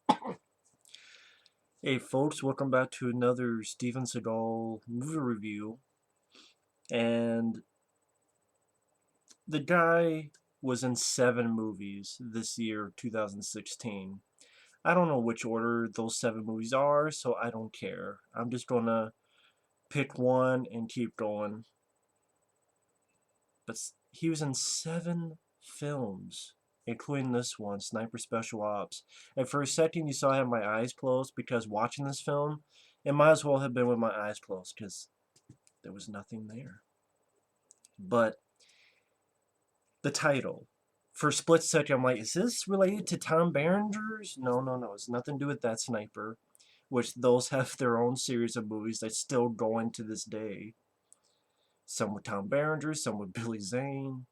Hey folks, welcome back to another Steven Seagal movie review. And the guy was in 7 movies this year, 2016. I don't know which order those 7 movies are, so I don't care. I'm just gonna pick one and keep going. But he was in 7 films, including this one, Sniper Special Ops. And for a second, you saw I had my eyes closed because watching this film, it might as well have been with my eyes closed because there was nothing there. But the title, for a split second, I'm like, is this related to Tom Berenger's? No, no, no. It's nothing to do with that Sniper, which those have their own series of movies that still going to this day. Some with Tom Berenger, some with Billy Zane.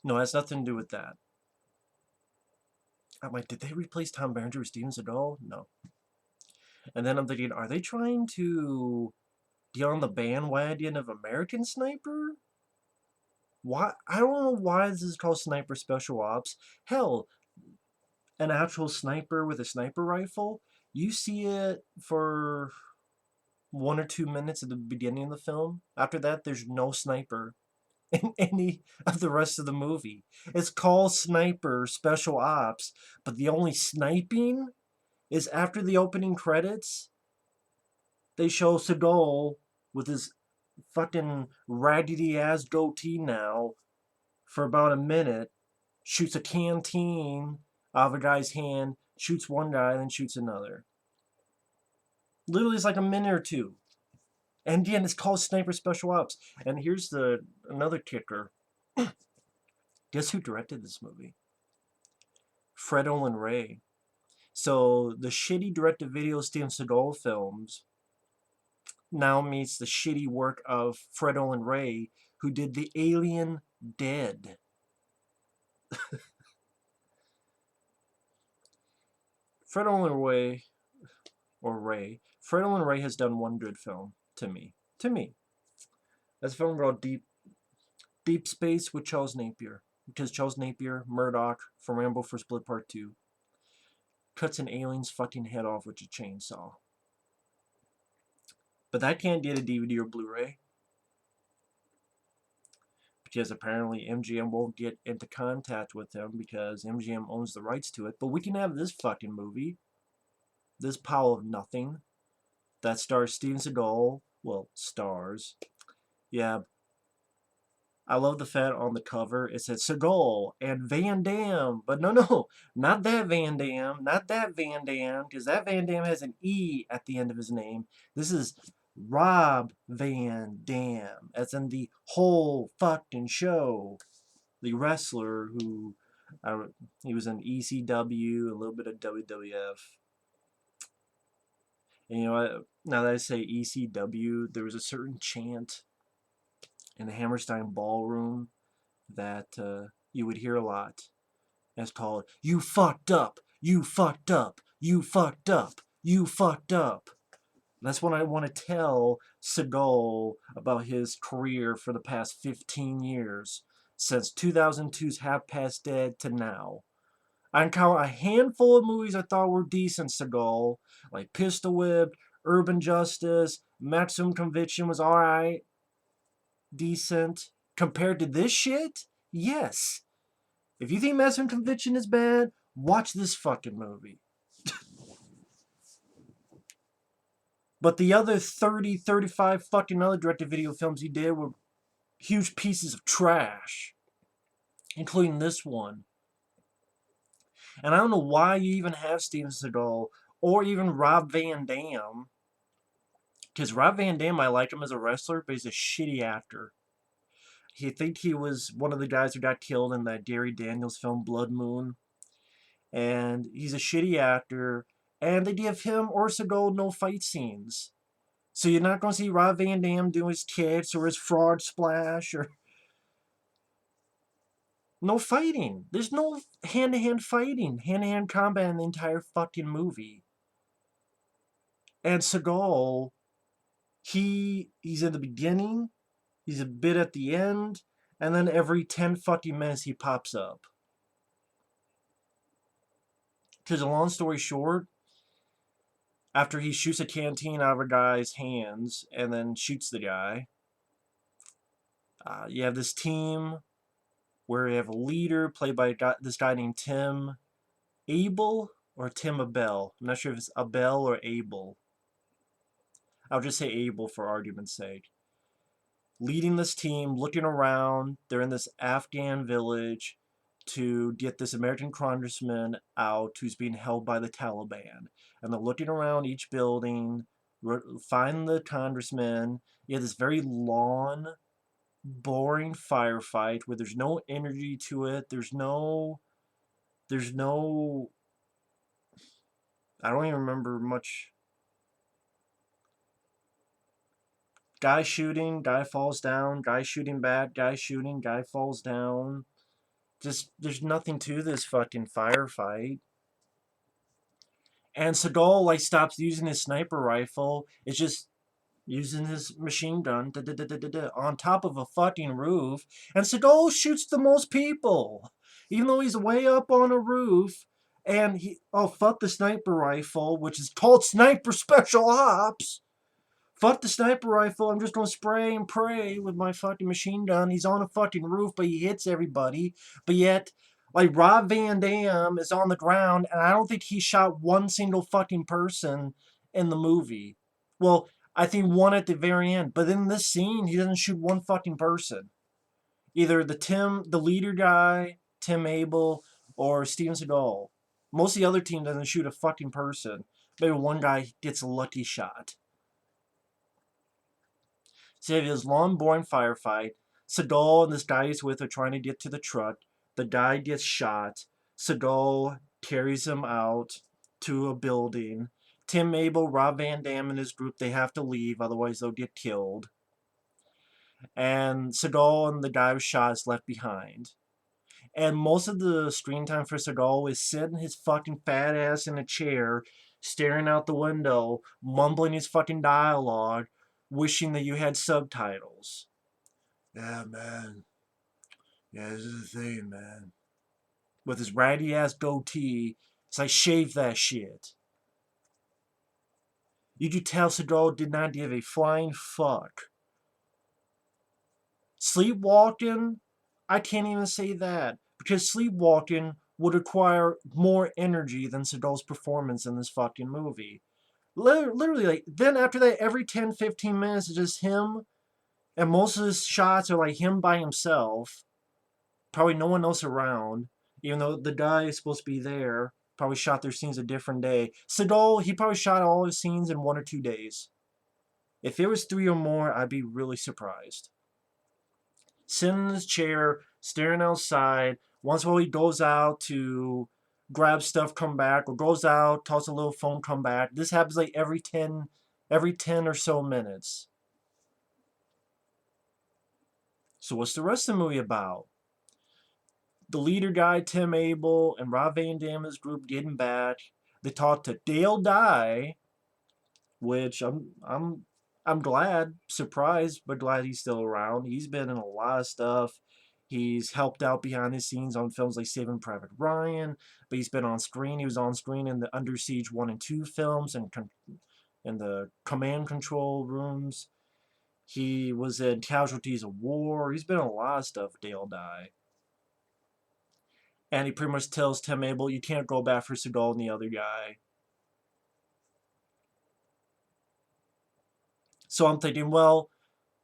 No, it has nothing to do with that. I'm like, did they replace Tom Berenger with Steven Seagal? No. And then I'm thinking, are they trying to get on the bandwagon of American Sniper? Why? I don't know why this is called Sniper Special Ops. Hell, an actual sniper with a sniper rifle, you see it for 1 or 2 minutes at the beginning of the film. After that, there's no sniper in any of the rest of the movie. It's called Sniper Special Ops, but the only sniping is after the opening credits. They show Seagal with his fucking raggedy ass goatee now for about a minute, shoots a canteen out of a guy's hand, shoots one guy, then shoots another. Literally, it's like a minute or two. And again, it's called Sniper Special Ops. And here's the another kicker. Guess who directed this movie? Fred Olen Ray. So the shitty direct-to-video Steven Seagal films now meets the shitty work of Fred Olen Ray, who did The Alien Dead. Fred Olen Ray, or Ray, Fred Olen Ray has done one good film to me. To me. That's a film called Deep Space with Charles Napier. Because Charles Napier, Murdoch, from Rambo for Split Part 2, cuts an alien's fucking head off with a chainsaw. But that can't get a DVD or Blu-ray. Because apparently MGM won't get into contact with them because MGM owns the rights to it. But we can have this fucking movie. This pile of nothing. That stars Steven Seagal. Well, stars. Yeah, I love the fact on the cover it says Seagal and Van Damme, but no, not that Van Damme, not that Van Damme, because that Van Damme has an E at the end of his name. This is Rob Van Dam, as in the whole fucking show. The wrestler who, he was in ECW, a little bit of WWF. And you know what? Now that I say ECW, there was a certain chant in the Hammerstein Ballroom that you would hear a lot. It's called "You fucked up, you fucked up, you fucked up, you fucked up." That's what I want to tell Seagal about his career for the past 15 years, since 2002's Half Past Dead to now. I can count a handful of movies I thought were decent, Seagal, like Pistol Whip, Urban Justice, Maximum Conviction was alright, decent. Compared to this shit, yes. If you think Maximum Conviction is bad, watch this fucking movie. But the other 30, 35 fucking other direct-to-video films he did were huge pieces of trash, including this one. And I don't know why you even have Steven Seagal or even Rob Van Dam, because Rob Van Dam, I like him as a wrestler, but he's a shitty actor. I think he was one of the guys who got killed in that Gary Daniels film Blood Moon. And he's a shitty actor, and they give him or Seagal no fight scenes. So you're not going to see Rob Van Dam do his kicks or his frog splash or no fighting. There's no hand-to-hand fighting, hand-to-hand combat in the entire fucking movie. And Seagal, he's in the beginning, he's a bit at the end, and then every 10 fucking minutes he pops up. Because a long story short, after he shoots a canteen out of a guy's hands and then shoots the guy, you have this team where you have a leader played by this guy named Tim Abell or Tim Abell. I'm not sure if it's Abell or Abel. I'll just say Abel for argument's sake. Leading this team, looking around. They're in this Afghan village to get this American Congressman out who's being held by the Taliban. And they're looking around each building, find the Congressman. You have this very long, boring firefight where there's no energy to it. There's no, I don't even remember much. Guy shooting, guy falls down, guy shooting back, guy shooting, guy falls down. Just, there's nothing to this fucking firefight. And Seagal, like, stops using his sniper rifle. It's just using his machine gun on top of a fucking roof. And Seagal shoots the most people. Even though he's way up on a roof. And fuck the sniper rifle, which is called Sniper Special Ops. Fuck the sniper rifle, I'm just gonna spray and pray with my fucking machine gun. He's on a fucking roof, but he hits everybody. But yet, like, Rob Van Dam is on the ground, and I don't think he shot one single fucking person in the movie. Well, I think one at the very end. But in this scene, he doesn't shoot one fucking person. Either the leader guy, Tim Abell, or Steven Seagal. Most of the other team doesn't shoot a fucking person. Maybe one guy gets a lucky shot. So you have this long, boring firefight. Seagal and this guy he's with are trying to get to the truck. The guy gets shot. Seagal carries him out to a building. Tim Abell, Rob Van Dam, and his group, they have to leave, otherwise they'll get killed. And Seagal and the guy who shot is left behind. And most of the screen time for Seagal is sitting his fucking fat ass in a chair, staring out the window, mumbling his fucking dialogue, wishing that you had subtitles. Yeah, man. Yeah, this is the thing, man. With his ratty ass goatee, it's like, shave that shit. You could tell Seagal did not give a flying fuck. Sleepwalking? I can't even say that. Because sleepwalking would require more energy than Seagal's performance in this fucking movie. Literally, like, then after that, every 10-15 minutes is just him. And most of his shots are like him by himself. Probably no one else around. Even though the guy is supposed to be there. Probably shot their scenes a different day. Seagal, he probably shot all his scenes in 1 or 2 days. If it was 3 or more, I'd be really surprised. Sitting in his chair, staring outside. Once in a while he goes out to grab stuff, come back, or goes out, talks a little phone, come back. This happens like every 10 or so minutes. So what's the rest of the movie about? The leader guy, Tim Abell, and Rob Van Dam's group getting back. They talk to Dale Dye, which I'm glad, surprised, but glad he's still around. He's been in a lot of stuff. He's helped out behind the scenes on films like Saving Private Ryan, but he's been on screen. He was on screen in the Under Siege 1 and 2 films and in the command control rooms. He was in Casualties of War. He's been in a lot of stuff, Dale Dye. And he pretty much tells Tim Abell, you can't go back for Seagal and the other guy. So I'm thinking, well,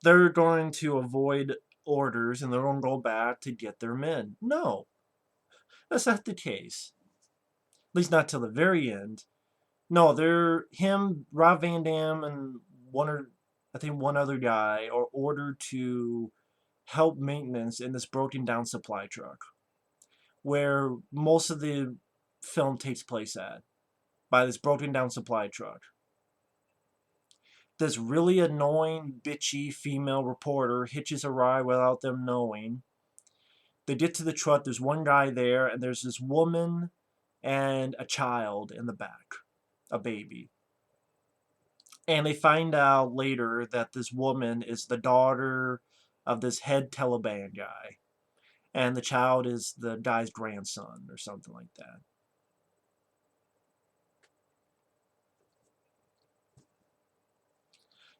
they're going to avoid orders and they're going to go back to get their men. No, that's not the case. At least not till the very end. No, Rob Van Dam, and one other guy are ordered to help maintenance in this broken down supply truck, where most of the film takes place at, by this broken down supply truck. This really annoying, bitchy female reporter hitches a ride without them knowing. They get to the truck, there's one guy there, and there's this woman and a child in the back, a baby. And they find out later that this woman is the daughter of this head Taliban guy. And the child is the guy's grandson or something like that.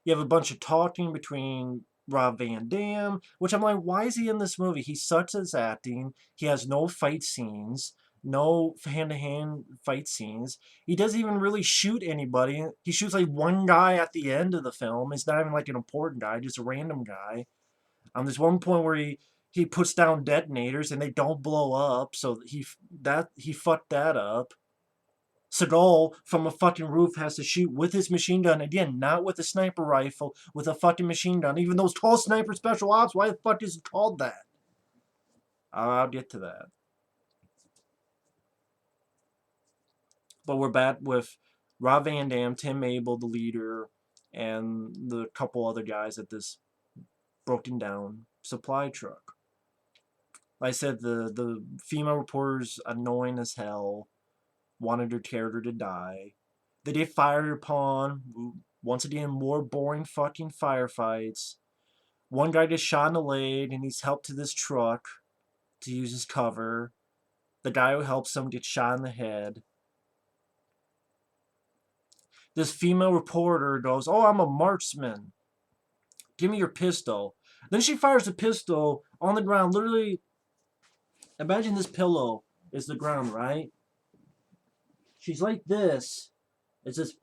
You have a bunch of talking between Rob Van Dam, which I'm like, why is he in this movie? He sucks at his acting. He has no fight scenes, no hand-to-hand fight scenes. He doesn't even really shoot anybody. He shoots like one guy at the end of the film. It's not even like an important guy, just a random guy. There's one point where he puts down detonators and they don't blow up, so he fucked that up. Seagal from a fucking roof has to shoot with his machine gun again, not with a sniper rifle, with a fucking machine gun. Even though it's called Sniper Special Ops, why the fuck is it called that? I'll get to that. But we're back with Rob Van Dam, Tim Abell, the leader, and the couple other guys at this broken down supply truck. Like I said, the female reporter's annoying as hell, wanted her character to die. They get fired upon. Once again, more boring fucking firefights. One guy gets shot in the leg and needs help to this truck to use as cover. The guy who helps him gets shot in the head. This female reporter goes, "Oh, I'm a marksman. Give me your pistol." Then she fires the pistol on the ground. Literally, imagine this pillow is the ground, right? She's like this. It's just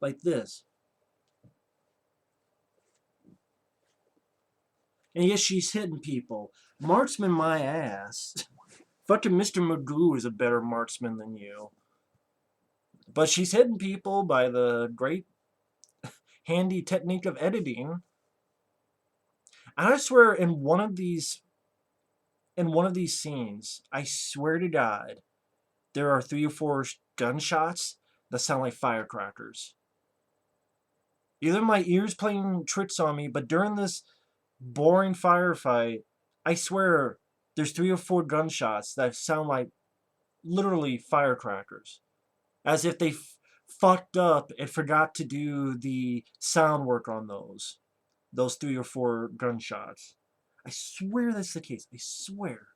like this. And yes, she's hitting people. Marksman my ass. Fucking Mr. Magoo is a better marksman than you. But she's hitting people by the great handy technique of editing. And I swear in one of these scenes, I swear to God, there are 3 or 4 gunshots that sound like firecrackers. Either my ears playing tricks on me, but during this boring firefight, I swear there's 3 or 4 gunshots that sound like literally firecrackers. As if they fucked up and forgot to do the sound work on those 3 or 4 gunshots. I swear that's the case. I swear.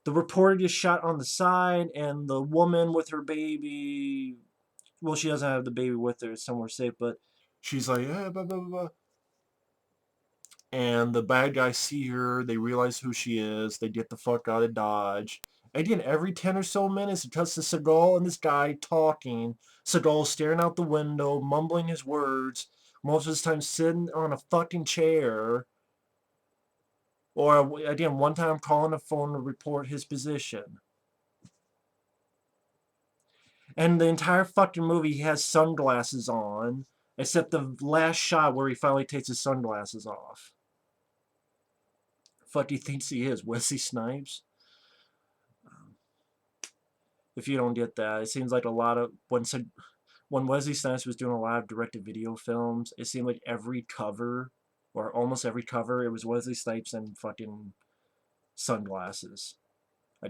The reporter gets shot on the side, and the woman with her baby. Well, she doesn't have the baby with her; it's somewhere safe. But she's like, blah, blah, blah. And the bad guys see her. They realize who she is. They get the fuck out of Dodge. Again, every 10 or so minutes, it cuts to Seagal and this guy talking. Seagal staring out the window, mumbling his words. Most of his time sitting on a fucking chair. Or, again, one time calling the phone to report his position. And the entire fucking movie, he has sunglasses on. Except the last shot where he finally takes his sunglasses off. Fuck he thinks he is? Wesley Snipes? If you don't get that, it seems like a lot of when Wesley Snipes was doing a lot of direct-to-video films, it seemed like every cover, or almost every cover, it was Wesley Snipes and fucking sunglasses,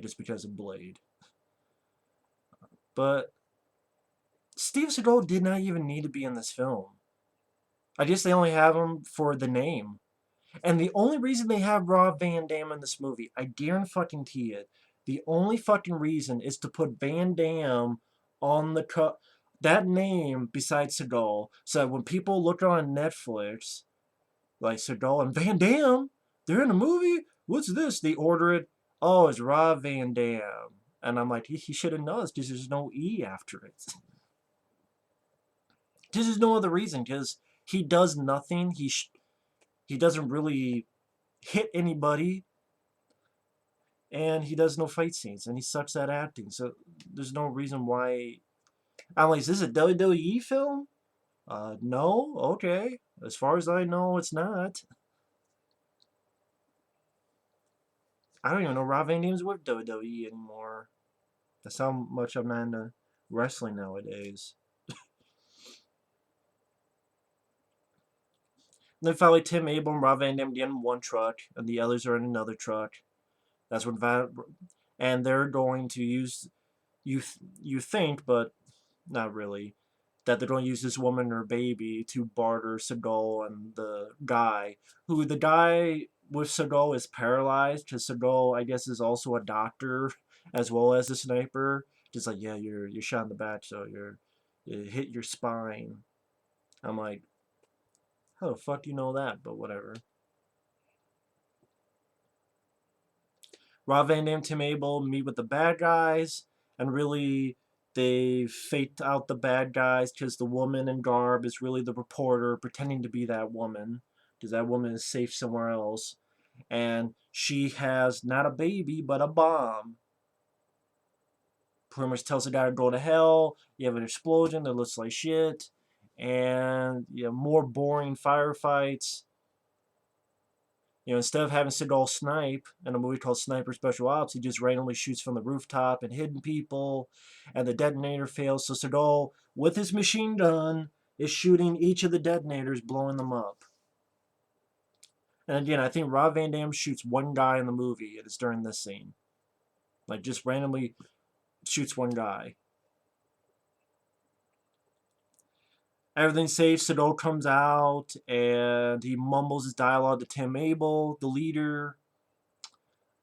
just because of Blade. But Steve Seagal did not even need to be in this film. I guess they only have him for the name. And the only reason they have Rob Van Dam in this movie, I guarantee it, the only fucking reason is to put Van Dam on the that name besides Seagal, so that when people look on Netflix, like Seagal and Van Dam, they're in a movie? What's this? They order it. Oh, it's Rob Van Dam. And I'm like, he should have known because there's no E after it. There's no other reason, because he does nothing. He doesn't really hit anybody, and he does no fight scenes, and he sucks at acting. So there's no reason why. I'm like, is this a WWE film? No. Okay. As far as I know, it's not. I don't even know Rob Van Dam's with WWE anymore. That's how much I'm not into wrestling nowadays. Then finally, Tim Abell and Rob Van Dam get in one truck, and the others are in another truck. That's when and they're going to use you think, but not really, that they're going to use this woman and her baby to barter Seagal and the guy, who the guy with Seagal is paralyzed, because Seagal, I guess, is also a doctor as well as a sniper. Just like, yeah, you're shot in the back, so you hit your spine. I'm like, how the fuck do you know that? But whatever. Rob Van Dam, Tim Abel meet with the bad guys, and really they fake out the bad guys because the woman in garb is really the reporter pretending to be that woman because that woman is safe somewhere else, and she has not a baby but a bomb. Pretty much tells the guy to go to hell. You have an explosion that looks like shit, and you have more boring firefights. Instead of having Seagal snipe in a movie called Sniper Special Ops, he just randomly shoots from the rooftop and hidden people, and the detonator fails. So Seagal, with his machine gun, is shooting each of the detonators, blowing them up. And again, I think Rob Van Dam shoots one guy in the movie, and it's during this scene. Like, just randomly shoots one guy. Everything's safe. Seagal comes out, and he mumbles his dialogue to Tim Abel, the leader.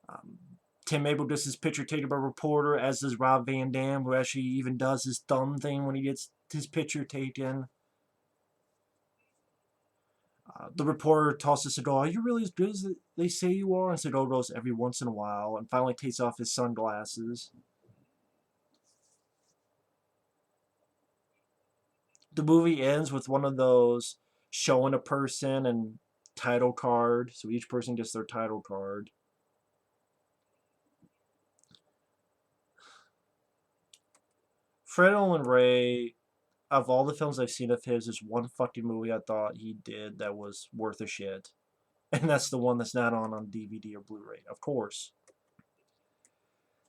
Um, Tim Abel gets his picture taken by a reporter, as does Rob Van Dam, who actually even does his thumb thing when he gets his picture taken. The reporter tosses Seagal, "Are you really as good as they say you are?" And Seagal goes, "Every once in a while," and finally takes off his sunglasses. The movie ends with one of those showing a person and title card, so each person gets their title card. Fred Olen Ray, of all the films I've seen of his, there's one fucking movie I thought he did that was worth a shit. And that's the one that's not on DVD or Blu-ray, of course.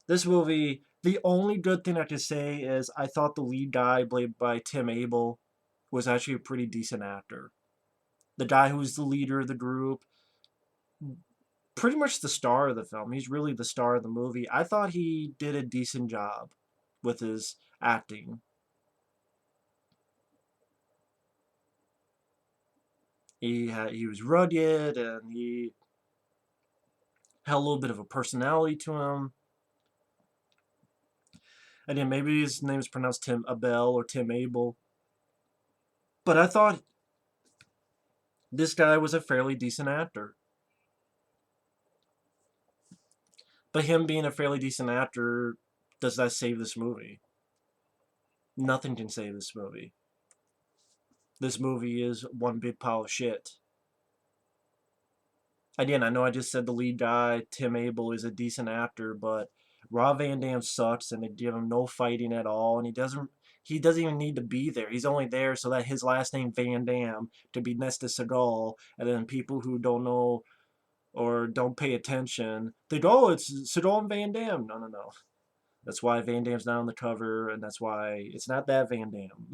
This movie, the only good thing I can say is I thought the lead guy, played by Tim Abel, was actually a pretty decent actor. The guy who was the leader of the group, pretty much the star of the film. He's really the star of the movie. I thought he did a decent job with his acting. He was rugged, and he had a little bit of a personality to him. And yeah, maybe his name is pronounced Tim Abell or Tim Abel. But I thought this guy was a fairly decent actor. But him being a fairly decent actor, does that save this movie? Nothing can save this movie. This movie is one big pile of shit. Again, I know I just said the lead guy, Tim Abel, is a decent actor, but Rob Van Dam sucks, and they give him no fighting at all, and he doesn't even need to be there. He's only there so that his last name Van Dam to be next to Seagal, and then people who don't know or don't pay attention, they go, "Oh, it's Seagal and Van Dam." No, no, no. That's why Van Dam's not on the cover, and that's why it's not that Van Dam.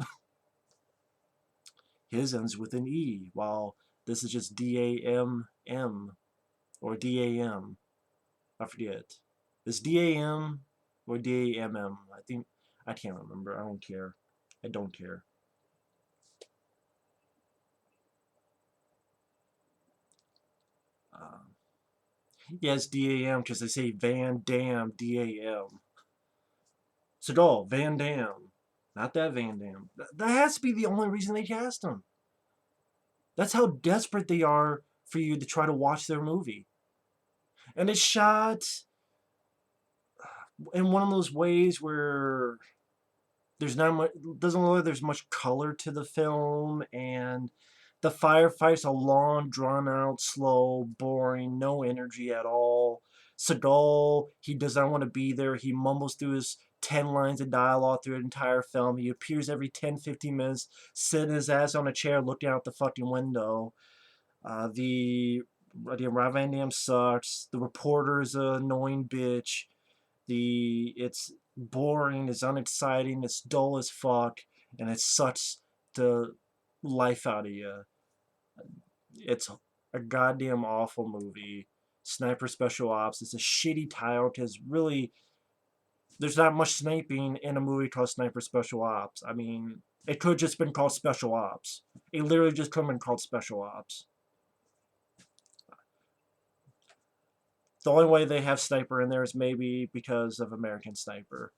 His ends with an E, while this is just DAMM or DAM. I forget. Is DAM or DAMM? I think I can't remember. I don't care. I don't care. Um, yes, DAM because they say Van Dam DAM. Seagal Van Dam, not that Van Dam. That has to be the only reason they cast him. That's how desperate they are for you to try to watch their movie. And it's shot in one of those ways where there's not much, doesn't look like there's much color to the film, and the firefights are long, drawn out, slow, boring, no energy at all. Seagal, he does not want to be there. He mumbles through his 10 lines of dialogue through the entire film. He appears every 10, 15 minutes, sitting his ass on a chair looking out the fucking window. Rob Van Dam sucks. The reporter is an annoying bitch. It's boring, it's unexciting, it's dull as fuck, and it sucks the life out of you. It's a goddamn awful movie. Sniper Special Ops. It's a shitty title because really, there's not much sniping in a movie called Sniper Special Ops. I mean, it could have just been called Special Ops. It literally just could have been called Special Ops. The only way they have Sniper in there is maybe because of American Sniper.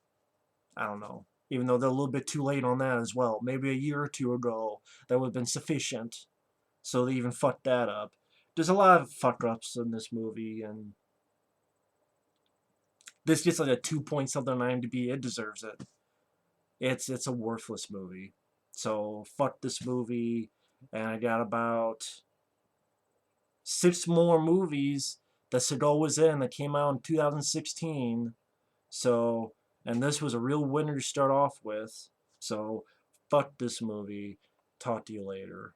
I don't know. Even though they're a little bit too late on that as well. Maybe a year or two ago, that would have been sufficient. So they even fucked that up. There's a lot of fuck ups in this movie, and this gets like a 2 point something on IMDb. It deserves it. It's a worthless movie. So fuck this movie. And I got about 6 more movies that Seagal was in that came out in 2016. So, and this was a real winner to start off with. So, fuck this movie. Talk to you later.